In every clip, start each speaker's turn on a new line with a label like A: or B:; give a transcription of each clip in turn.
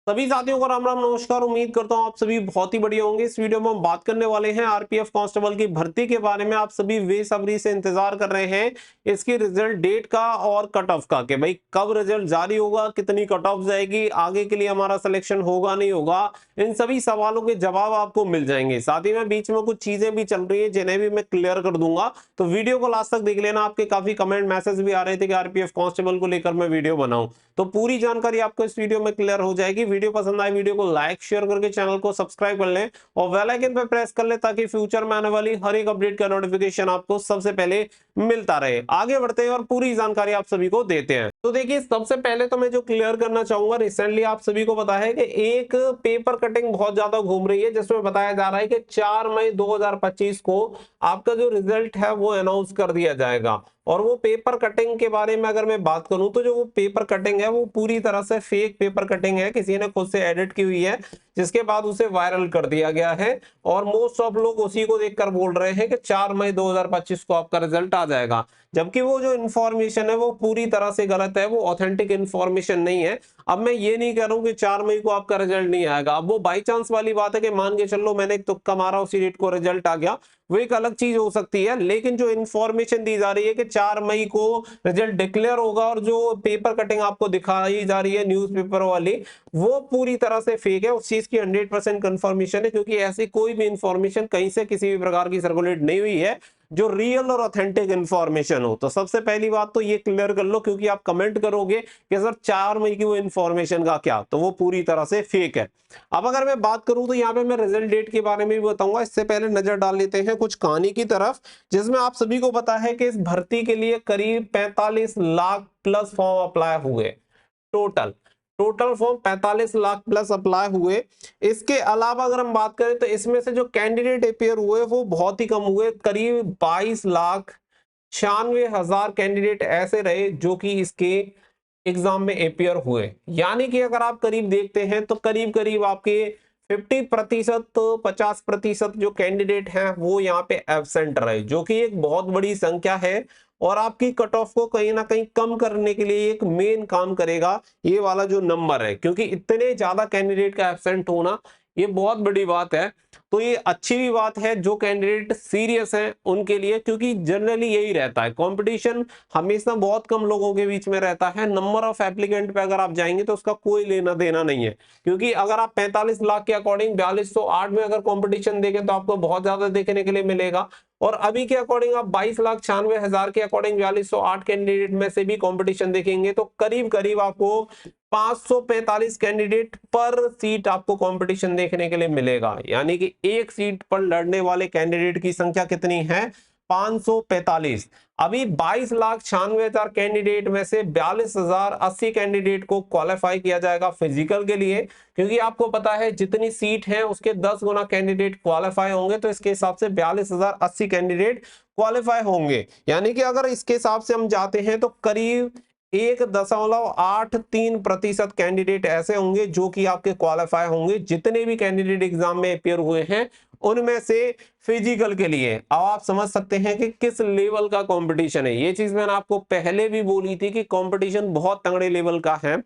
A: सभी साथियों को राम राम नमस्कार। उम्मीद करता हूं आप सभी बहुत ही बढ़िया होंगे। इस वीडियो में हम बात करने वाले हैं आरपीएफ कांस्टेबल की भर्ती के बारे में। आप सभी बेसब्री से इंतजार कर रहे हैं इसकी रिजल्ट डेट का और कट ऑफ का, कि भाई कब रिजल्ट जारी होगा, कितनी कट ऑफ जाएगी, आगे के लिए हमारा सिलेक्शन होगा नहीं होगा। इन सभी सवालों के जवाब आपको मिल जाएंगे। साथ ही में बीच में कुछ चीजें भी चल रही है जिन्हें भी मैं क्लियर कर दूंगा, तो वीडियो को लास्ट तक देख लेना। आपके काफी कमेंट मैसेज भी आ रहे थे कि आरपीएफ कांस्टेबल को लेकर मैं वीडियो बनाऊं, तो पूरी जानकारी आपको इस वीडियो में क्लियर हो जाएगी। वीडियो पसंद आए वीडियो को लाइक शेयर करके चैनल को सब्सक्राइब कर लें और बेल आइकन पर प्रेस कर लें ताकि फ्यूचर में आने वाली हर एक अपडेट का नोटिफिकेशन आपको सबसे पहले मिलता रहे। आगे बढ़ते हैं और पूरी जानकारी आप सभी को देते हैं। तो देखिए, सबसे पहले तो मैं जो क्लियर करना चाहूंगा, रिसेंटली आप सभी को पता है कि एक पेपर कटिंग बहुत ज्यादा घूम रही है जिसमें बताया जा रहा है कि 4 मई 2025 को आपका जो रिजल्ट है वो अनाउंस कर दिया जाएगा। और वो पेपर कटिंग के बारे में अगर मैं बात करूं तो जो वो पेपर कटिंग है वो पूरी तरह से फेक पेपर कटिंग है, किसी ने खुद से एडिट की हुई है, जिसके बाद उसे वायरल कर दिया गया है। और मोस्ट ऑफ लोग उसी को देखकर बोल रहे हैं कि 4 मई 2025 को आपका रिजल्ट आ जाएगा, जबकि वो जो इन्फॉर्मेशन है वो पूरी तरह से गलत है, वो ऑथेंटिक इन्फॉर्मेशन नहीं है। अब मैं ये नहीं कह रहा हूं कि 4 मई को आपका रिजल्ट नहीं आएगा। अब वो बाई चांस वाली बात है कि मान के चलो मैंने एक तुक्का मारा, उसी डेट को रिजल्ट आ गया, वो एक अलग चीज हो सकती है। लेकिन जो इन्फॉर्मेशन दी जा रही है कि 4 मई को रिजल्ट डिक्लेयर होगा, और जो पेपर कटिंग आपको दिखाई जा रही है न्यूज़पेपर वाली, वो पूरी तरह से फेक है। उस चीज की 100% कंफर्मेशन है, क्योंकि ऐसी कोई भी इंफॉर्मेशन कहीं से किसी भी प्रकार की सर्कुलेट नहीं हुई है जो रियल और ऑथेंटिक इंफॉर्मेशन हो। तो सबसे पहली बात तो ये क्लियर कर लो, क्योंकि आप कमेंट करोगे कि सर 4 मई की वो इंफॉर्मेशन का क्या, तो वो पूरी तरह से फेक है। अब अगर मैं बात करूं तो यहाँ पे मैं रिजल्ट डेट के बारे में भी बताऊंगा। इससे पहले नजर डाल लेते हैं कुछ कहानी की तरफ, जिसमें आप सभी को पता है कि इस भर्ती के लिए करीब 45 लाख प्लस फॉर्म अप्लाई हुए। Total total form 45 lakh plus apply हुए। इसके अलावा अगर हम बात करें तो इसमें से जो कैंडिडेट अपेयर हुए वो बहुत ही कम हुए। करीब 22,96,000 कैंडिडेट ऐसे रहे जो कि इसके एग्जाम में अपेयर हुए। यानी कि अगर आप करीब देखते हैं तो करीब करीब आपके 50% तो 50% जो कैंडिडेट हैं वो यहाँ पे एब्सेंट रहे, जो कि एक बहुत बड़ी संख्या है। और आपकी कट ऑफ को कहीं ना कहीं कम करने के लिए एक मेन काम करेगा ये वाला जो नंबर है, क्योंकि इतने ज्यादा कैंडिडेट का एब्सेंट होना ये बहुत बड़ी बात है। तो ये अच्छी भी बात है जो कैंडिडेट सीरियस हैं उनके लिए, क्योंकि जनरली यही रहता है, कंपटीशन हमेशा बहुत कम लोगों के बीच में रहता है। नंबर ऑफ एप्लीकेंट पे अगर आप जाएंगे तो उसका कोई लेना देना नहीं है, क्योंकि अगर आप 45 लाख के अकॉर्डिंग 4208 में अगर कंपटीशन देखें तो आपको बहुत ज्यादा देखने के लिए मिलेगा। और अभी के अकॉर्डिंग आप 22,96,000 के अकॉर्डिंग 4208 कैंडिडेट में से भी कंपटीशन देखेंगे तो करीब करीब आपको 545 कैंडिडेट पर सीट आपको कंपटीशन देखने के लिए मिलेगा। यानी कि एक सीट पर लड़ने वाले कैंडिडेट की संख्या कितनी है? 545। अभी 22,96,000 कैंडिडेट में से 42,080 कैंडिडेट को क्वालिफाई किया जाएगा फिजिकल के लिए, क्योंकि आपको पता है जितनी सीट है उसके 10 गुना कैंडिडेट क्वालिफाई होंगे, तो इसके हिसाब से 42,080 कैंडिडेट क्वालिफाई होंगे। यानी कि अगर इसके हिसाब से हम जाते हैं तो करीब 1.83% कैंडिडेट ऐसे होंगे जो कि आपके क्वालिफाई होंगे, जितने भी कैंडिडेट एग्जाम में अपेयर हुए हैं उनमें से फिजिकल के लिए। अब आप समझ सकते हैं कि किस लेवल का कंपटीशन है। ये चीज मैंने आपको पहले भी बोली थी कि कंपटीशन बहुत तगड़े लेवल का है,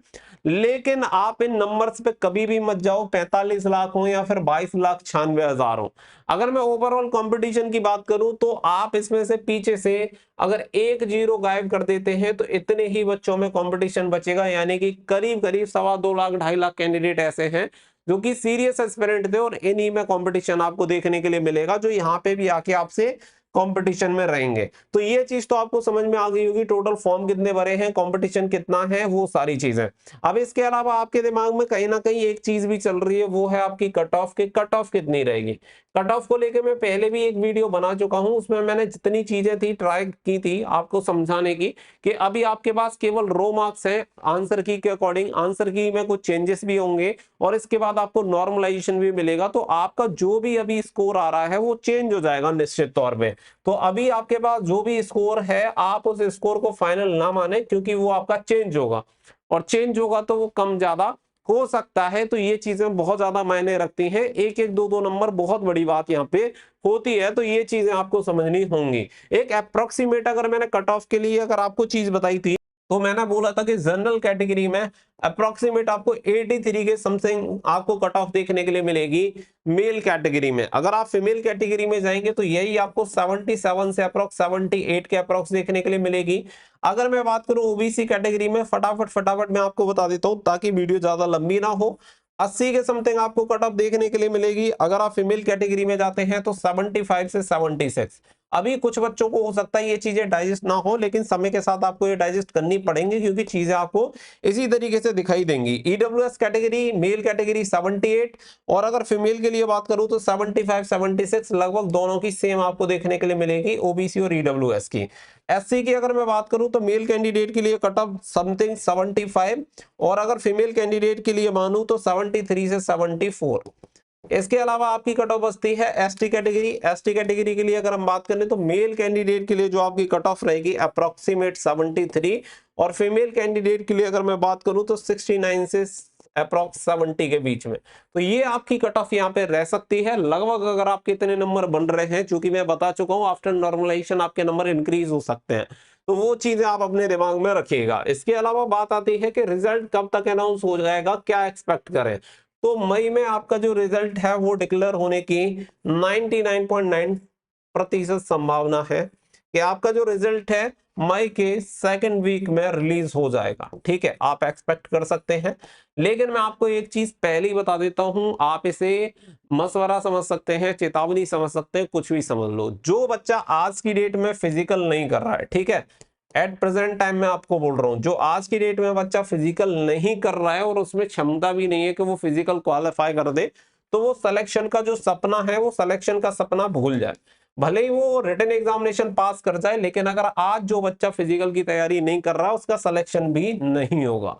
A: लेकिन आप इन नंबर्स पे कभी भी मत जाओ, 45 लाख हो या फिर 22,96,000 हो। अगर मैं ओवरऑल कंपटीशन की बात करूं तो आप इसमें से पीछे से अगर एक जीरो गायब कर देते हैं तो इतने ही बच्चों में कंपटीशन बचेगा। यानी कि करीब करीब 2.25 लाख 2.5 लाख कैंडिडेट ऐसे हैं जो कि सीरियस एस्पिरेंट थे, और इन्हीं में कंपटीशन आपको देखने के लिए मिलेगा जो यहाँ पे भी आके आपसे कंपटीशन में रहेंगे। तो ये चीज तो आपको समझ में आ गई होगी, टोटल फॉर्म कितने भरे हैं, कंपटीशन कितना है, वो सारी चीजें। अब इसके अलावा आपके दिमाग में कहीं ना कहीं एक चीज भी चल रही है, वो है आपकी कट ऑफ की कट ऑफ कितनी रहेगी। कट ऑफ को लेके मैं पहले भी एक वीडियो बना चुका हूं, उसमें मैंने जितनी चीजें थी ट्राई की थी आपको समझाने की कि अभी आपके पास केवल रो मार्क्स है आंसर की के अकॉर्डिंग। आंसर की में कुछ चेंजेस भी होंगे और इसके बाद आपको नॉर्मलाइजेशन भी मिलेगा, तो आपका जो भी अभी स्कोर आ रहा है वो चेंज हो जाएगा निश्चित तौर पे। तो अभी आपके पास जो भी स्कोर है आप उस स्कोर को फाइनल ना माने, क्योंकि वो आपका चेंज होगा, और चेंज होगा तो वो कम ज्यादा हो सकता है। तो ये चीजें बहुत ज्यादा मायने रखती हैं, एक एक दो दो नंबर बहुत बड़ी बात यहाँ पे होती है। तो ये चीजें आपको समझनी होंगी। एक अप्रोक्सीमेट अगर मैंने कट ऑफ के लिए अगर आपको चीज बताई थी तो मैंने बोला था कि जनरल कैटेगरी में अप्रोक्सीमेट आपको 83 के समथिंग आपको कट ऑफ देखने के लिए मिलेगी मेल कैटेगरी में। अगर आप फीमेल कैटेगरी में जाएंगे तो यही आपको 77 से अप्रोक्स 78 के अप्रोक्स देखने के लिए मिलेगी। अगर मैं बात करूं ओबीसी कैटेगरी में, फटाफट मैं आपको बता देता हूं ताकि वीडियो ज्यादा लंबी ना हो। 80 के समथिंग आपको कट ऑफ देखने के लिए मिलेगी। अगर आप फीमेल कैटेगरी में जाते हैं तो 75 से 76। अभी कुछ बच्चों को हो सकता है ये चीजें डाइजेस्ट ना हो, लेकिन समय के साथ आपको ये डाइजेस्ट करनी पड़ेंगी क्योंकि चीजें आपको इसी तरीके से दिखाई देंगी। ईडब्ल्यूएस कैटेगरी, मेल कैटेगरी 78 और अगर फीमेल के लिए बात करूं तो 75 76 लगभग दोनों की सेम आपको देखने के लिए मिलेगी, ओबीसी और ईडब्ल्यूएस की। एससी की अगर मैं बात करूं तो मेल कैंडिडेट के लिए कट ऑफ समथिंग 75 और अगर फीमेल कैंडिडेट के लिए मानूं तो 73 से 74। इसके अलावा आपकी कट ऑफ बचती है एसटी कैटेगरी। एसटी कैटेगरी के लिए अगर हम बात करें तो मेल कैंडिडेट के लिए जो आपकी कट ऑफ रहेगी अप्रोक्सीमेट 73 और फीमेल कैंडिडेट के लिए अगर मैं बात करूं तो 69 से अप्रोक्स 70 के बीच में। तो ये आपकी कट ऑफ यहाँ पे रह सकती है लगभग। अगर आपके इतने नंबर बन रहे हैं, चूंकि मैं बता चुका हूं आफ्टर नॉर्मलाइजेशन आपके नंबर इंक्रीज हो सकते हैं, तो वो चीजें आप अपने दिमाग में रखिएगा। इसके अलावा बात आती है कि रिजल्ट कब तक अनाउंस हो जाएगा, क्या एक्सपेक्ट करें। तो मई में आपका जो रिजल्ट है वो डिक्लेयर होने की 99.9% संभावना है कि आपका जो रिजल्ट है मई के सेकंड वीक में रिलीज हो जाएगा। ठीक है, आप एक्सपेक्ट कर सकते हैं। लेकिन मैं आपको एक चीज पहले ही बता देता हूं, आप इसे मशवरा समझ सकते हैं, चेतावनी समझ सकते हैं, कुछ भी समझ लो। जो बच्चा आज की डेट में फिजिकल नहीं कर रहा है, ठीक है, एट प्रेजेंट टाइम में आपको बोल रहा हूं, जो आज की डेट में बच्चा फिजिकल नहीं कर रहा है और उसमें क्षमता भी नहीं है कि वो फिजिकल क्वालिफाई कर दे, तो वो सिलेक्शन का जो सपना है वो सिलेक्शन का सपना भूल जाए। भले ही वो रिटन एग्जामिनेशन पास कर जाए, लेकिन अगर आज जो बच्चा फिजिकल की तैयारी नहीं कर रहा उसका सिलेक्शन भी नहीं होगा।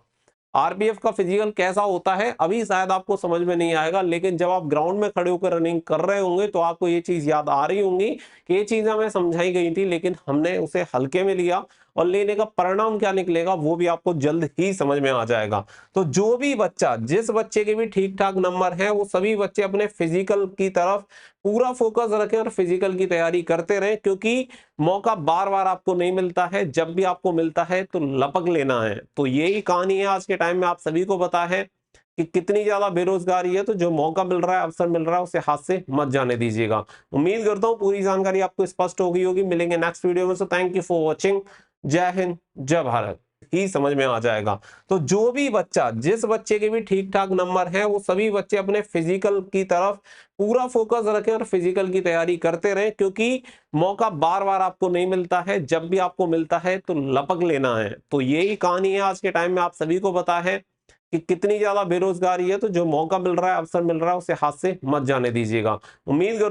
A: आरपीएफ का फिजिकल कैसा होता है अभी शायद आपको समझ में नहीं आएगा, लेकिन जब आप ग्राउंड में खड़े होकर रनिंग कर रहे होंगे तो आपको ये चीज याद आ रही होंगी कि ये चीज हमें समझाई गई थी लेकिन हमने उसे हल्के में लिया, और लेने का परिणाम क्या निकलेगा वो भी आपको जल्द ही समझ में आ जाएगा। तो जो भी बच्चा, जिस बच्चे के भी ठीक ठाक नंबर हैं, वो सभी बच्चे अपने फिजिकल की तरफ पूरा फोकस रखें और फिजिकल की तैयारी करते रहें, क्योंकि मौका बार बार आपको नहीं मिलता है। जब भी आपको मिलता है तो लपक लेना है। तो यही कहानी है आज के टाइम में। आप सभी को पता है कि कितनी ज्यादा बेरोजगारी है, तो जो मौका मिल रहा है, अवसर मिल रहा है, उसे हाथ से मत जाने दीजिएगा। उम्मीद करता हूँ पूरी जानकारी आपको स्पष्ट हो गई होगी। मिलेंगे नेक्स्ट वीडियो में। So thank you for watching. जय हिंद, जय भारत ही समझ में आ जाएगा। तो जो भी बच्चा, जिस बच्चे के भी ठीक ठाक नंबर हैं, वो सभी बच्चे अपने फिजिकल की तरफ पूरा फोकस रखें और फिजिकल की तैयारी करते रहें, क्योंकि मौका बार बार आपको नहीं मिलता है। जब भी आपको मिलता है तो लपक लेना है। तो यही कहानी है आज के टाइम में। आप सभी को पता है कि कितनी ज्यादा बेरोजगारी है, तो जो मौका मिल रहा है, अवसर मिल रहा है, उसे हाथ से मत जाने दीजिएगा। उम्मीद करता